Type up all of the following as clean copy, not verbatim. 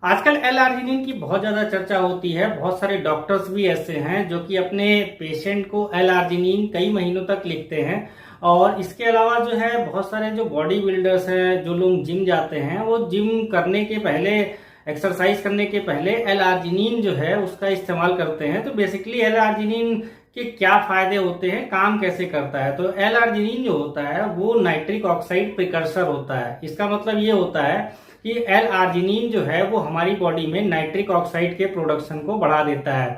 आजकल एल-आर्जिनिन की बहुत ज्यादा चर्चा होती है। बहुत सारे डॉक्टर्स भी ऐसे हैं जो कि अपने पेशेंट को एल-आर्जिनिन कई महीनों तक लिखते हैं। और इसके अलावा जो है बहुत सारे जो बॉडी बिल्डर्स हैं, जो लोग जिम जाते हैं, वो जिम करने के पहले, एक्सरसाइज करने के पहले एल-आर्जिनिन जो है उसका इस्तेमाल करते हैं। तो बेसिकली एल-आर्जिनिन के क्या फायदे होते हैं, काम कैसे करता है? तो एल-आर्जिनिन जो होता है वो नाइट्रिक ऑक्साइड प्रिकर्सर होता है। इसका मतलब ये होता है कि एल-आर्जिनिन जो है वो हमारी बॉडी में नाइट्रिक ऑक्साइड के प्रोडक्शन को बढ़ा देता है।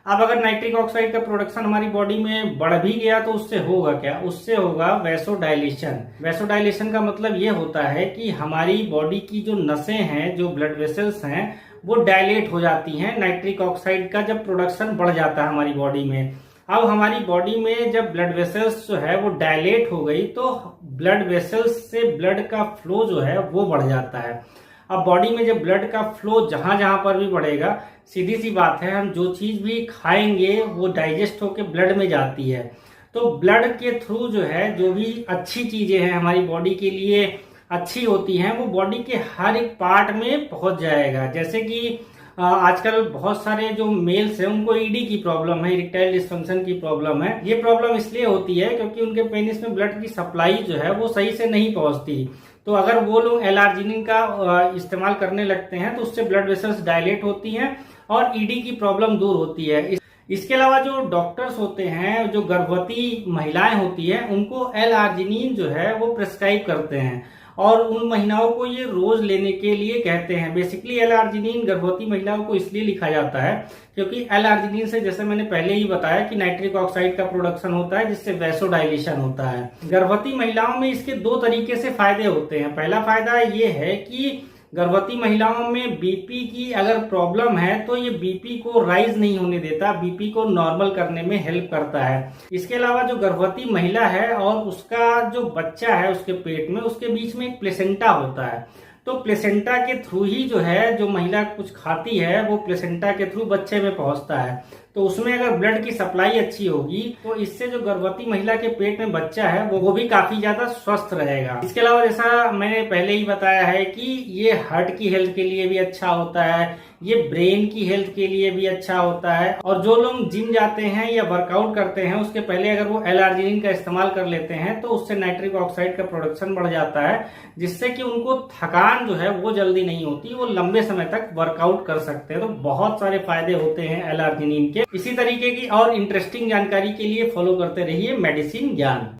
अब अगर नाइट्रिक ऑक्साइड का प्रोडक्शन हमारी बॉडी में बढ़ भी गया तो उससे होगा क्या? उससे होगा वैसोडाइलेशन। वैसोडाइलेशन का मतलब ये होता है कि हमारी बॉडी की जो नसें हैं, जो ब्लड वेसल्स हैं, वो डायलेट हो जाती हैं नाइट्रिक ऑक्साइड का जब प्रोडक्शन बढ़ जाता है हमारी बॉडी में। अब हमारी बॉडी में जब ब्लड वेसल्स जो है वो डायलेट हो गई तो ब्लड वेसल्स से ब्लड का फ्लो जो है वो बढ़ जाता है। अब बॉडी में जब ब्लड का फ्लो जहां जहां पर भी बढ़ेगा, सीधी सी बात है, हम जो चीज भी खाएंगे वो डाइजेस्ट होकर ब्लड में जाती है। तो ब्लड के थ्रू जो है जो भी अच्छी चीजें हैं हमारी बॉडी के लिए अच्छी होती हैं, वो बॉडी के हर एक पार्ट में पहुंच जाएगा। जैसे कि आजकल बहुत सारे जो मेल्स हैं उनको ईडी की प्रॉब्लम है, इरेक्टाइल डिस्फंक्शन की प्रॉब्लम है। ये प्रॉब्लम इसलिए होती है क्योंकि उनके पेनिस में ब्लड की सप्लाई जो है वो सही से नहीं पहुंचती। तो अगर वो लोग एल-आर्जिनिन का इस्तेमाल करने लगते हैं तो उससे ब्लड वेसल्स डायलेट होती हैं और ईडी की प्रॉब्लम दूर होती है। इसके अलावा जो डॉक्टर्स होते हैं, जो गर्भवती महिलाएं होती हैं, उनको एल-आर्जिनिन जो है वो प्रिस्क्राइब करते हैं और उन महिलाओं को ये रोज लेने के लिए कहते हैं। बेसिकली एल-आर्जिनिन गर्भवती महिलाओं को इसलिए लिखा जाता है क्योंकि एल-आर्जिनिन से, जैसे मैंने पहले ही बताया, कि नाइट्रिक ऑक्साइड का प्रोडक्शन होता है जिससे वैसोडाइलेशन होता है। गर्भवती महिलाओं में इसके दो तरीके से फायदे होते हैं। पहला फायदा ये है कि गर्भवती महिलाओं में बीपी की अगर प्रॉब्लम है तो ये बीपी को राइज नहीं होने देता, बीपी को नॉर्मल करने में हेल्प करता है। इसके अलावा जो गर्भवती महिला है और उसका जो बच्चा है उसके पेट में, उसके बीच में एक प्लेसेंटा होता है। तो प्लेसेंटा के थ्रू ही जो है, जो महिला कुछ खाती है वो प्लेसेंटा के थ्रू बच्चे में पहुंचता है। तो उसमें अगर ब्लड की सप्लाई अच्छी होगी तो इससे जो गर्भवती महिला के पेट में बच्चा है वो भी काफी ज्यादा स्वस्थ रहेगा। इसके अलावा जैसा मैंने पहले ही बताया है कि ये हार्ट की हेल्थ के लिए भी अच्छा होता है, ये ब्रेन की हेल्थ के लिए भी अच्छा होता है। और जो लोग जिम जाते हैं या वर्कआउट करते हैं उसके पहले अगर वो एल-आर्जिनिन का इस्तेमाल कर लेते हैं तो उससे नाइट्रिक ऑक्साइड का प्रोडक्शन बढ़ जाता है, जिससे कि उनको थकान जो है वो जल्दी नहीं होती, वो लंबे समय तक वर्कआउट कर सकते हैं। तो बहुत सारे फायदे होते हैं एल-आर्जिनिन के। इसी तरीके की और इंटरेस्टिंग जानकारी के लिए फॉलो करते रहिए मेडिसिन ज्ञान।